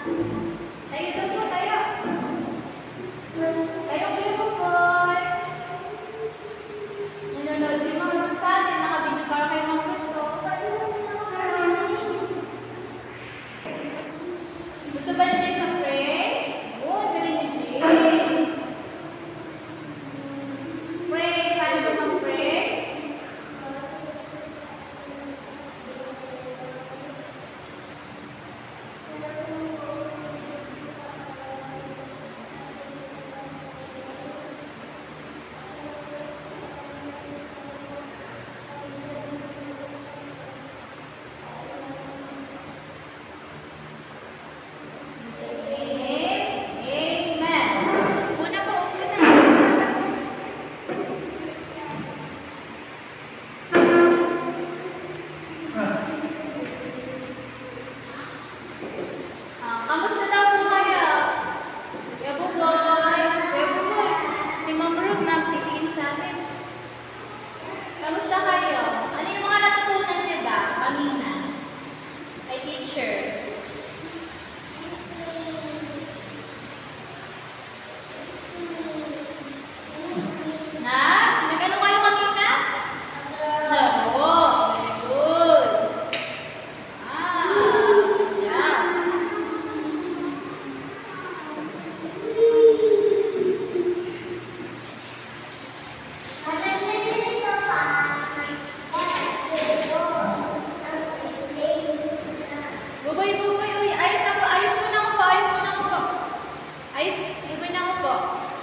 Tayo doon po, tayo. Tayo kayo po po. Nanonood si Ma'am sa atin. Nakabinyo para kayo magpunto. Gusto ba niyo sa pray? Oo, galing niyo please. Pray. Paano ba mag-pray? Kamusta daw po kayo? Kuya Buboy. Kuya Buboy. Si Ma'am Ruth nagtitingin sa atin. Kamusta kayo? Ano yung mga natutunan niyo kanina? Kay teacher. Nag-ano kayo kanina? Laro. Very good. Good job. Buboy, uy, ayos mo na ako po. Ayos, buboy na ako po.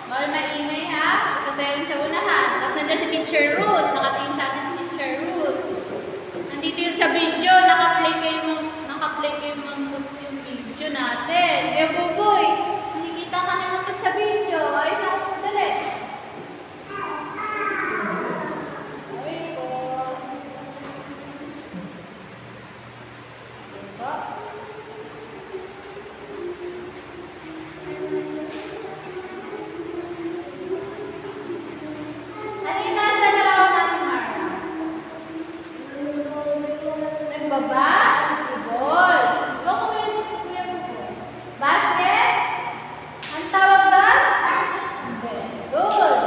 Bawal maingay ha, sasayaw sa unahan. Tapos nandiyan si Teacher Ruth, nakatingin sa atin si Teacher Ruth. Nandito yun sa video, naka-play kayo yung video natin. Kaya buboy, nakikita ka naman sa video. Ayos ako po, dali. Sorry po. Diba? Ano yung nasa larawan natin, Mara? Nagbaba? Ball. Diba kuya Buboy? Basket? Ang tawag doon? Very good.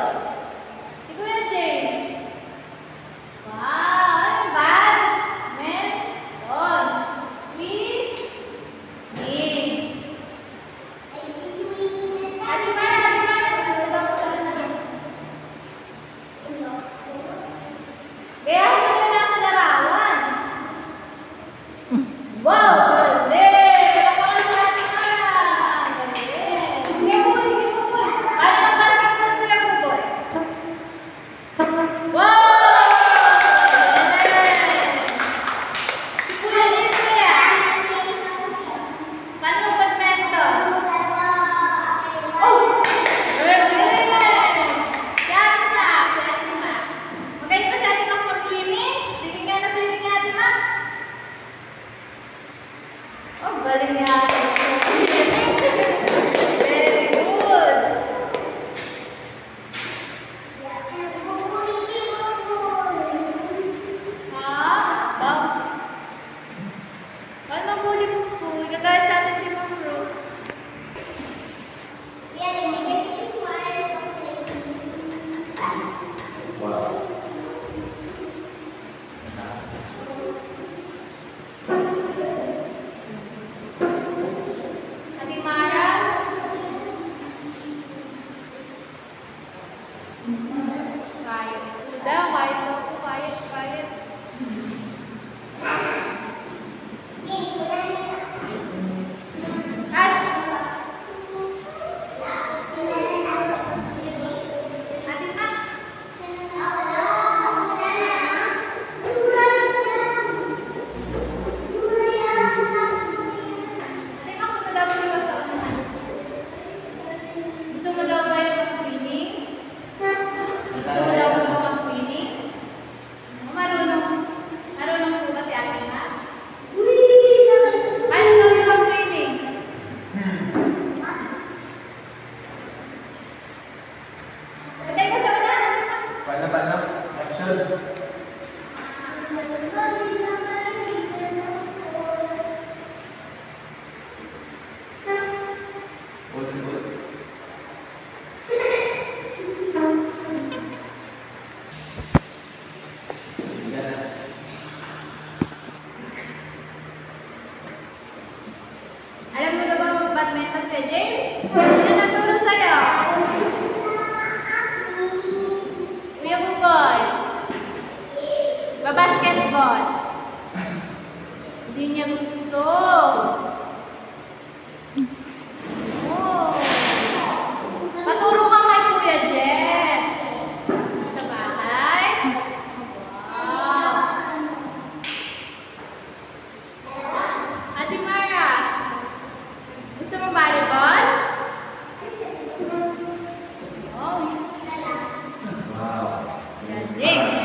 Si Kuya James? Wow! Ano ba? Badminton. Sweet? Game. Ate Mara. Gayahin mo yung nasa larawan. Wow! Galing! Palakpakan sa Ate Mara. Galing! Sige Buboy. Paano mag-basketball, Kuya Buboy? Wow! Galing! Si Kuya James kaya? Paano mag-badminton? Oh! Galing! Si Ate Max. Magaling ba si Ate Max mag-swimming? Tingin ka na swimming ni Ate Max? Oh, galing ni Ate Max mag-swimming. Very good. Ha? Paano mabuli mo po? Gagawin sa atin si Ma'am Ruth. Ate Mara? Quiet po daw. Quiet daw po. Quiet. badminton kay James? Sino naturo sa'yo? Kuya Buboy. Basketball. Hindi niya gusto. Oh. Paturo ka kay Kuya Jet. Sa bahay. Wow. Ate Mara, gusto mo volleyball? Oh, yes. Wow. Galing.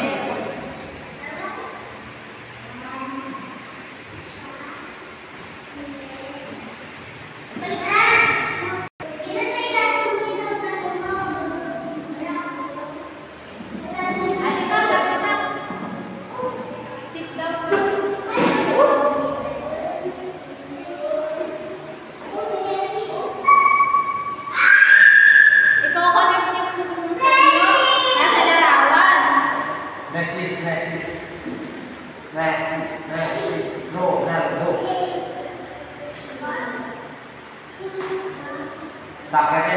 Sakit.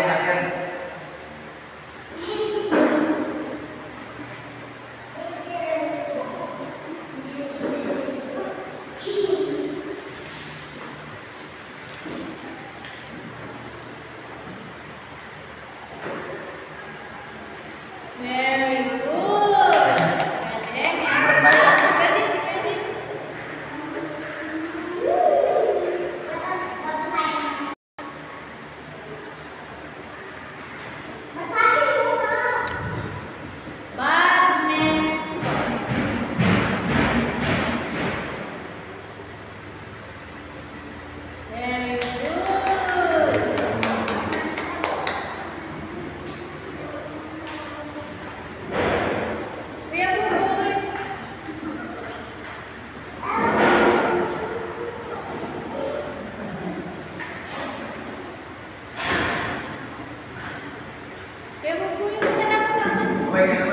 Very good. Wait.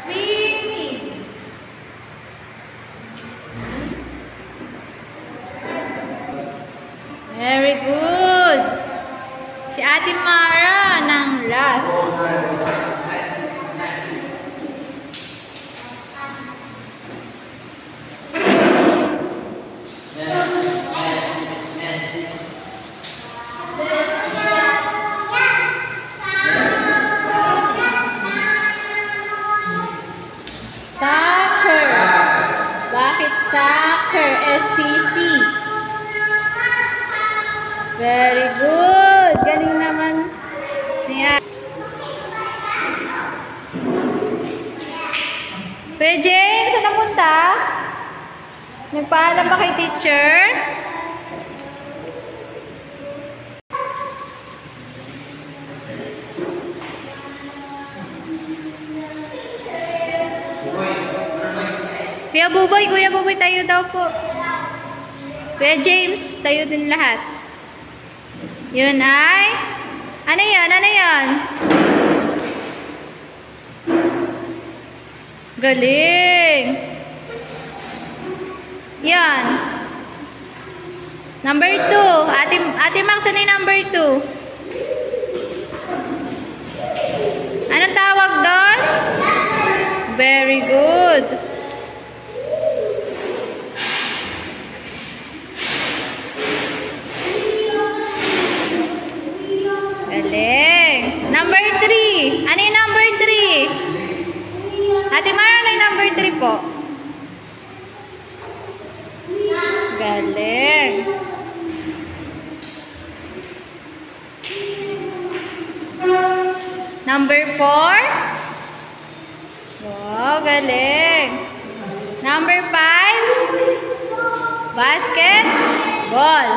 Swimming. Very good. Si Ate Mara ng last. Soccer. Bakit soccer? SCC. Very good. Galing naman niya. Kuya James, saan napunta? Nagpaalam ba kay teacher? Kuya Buboy, tayo daw po. Kuya James, tayo din lahat. Yun ay? Ano yun? Galing. Yan. Number 2. Ate Mang, saan yung number 2? Anong tawag doon? Very good. Galing. Number 3. Ano yung number 3? Ate Mara, na yung number 3 po? Galing. Number 4? Wow, galing. Number 5? Basketball.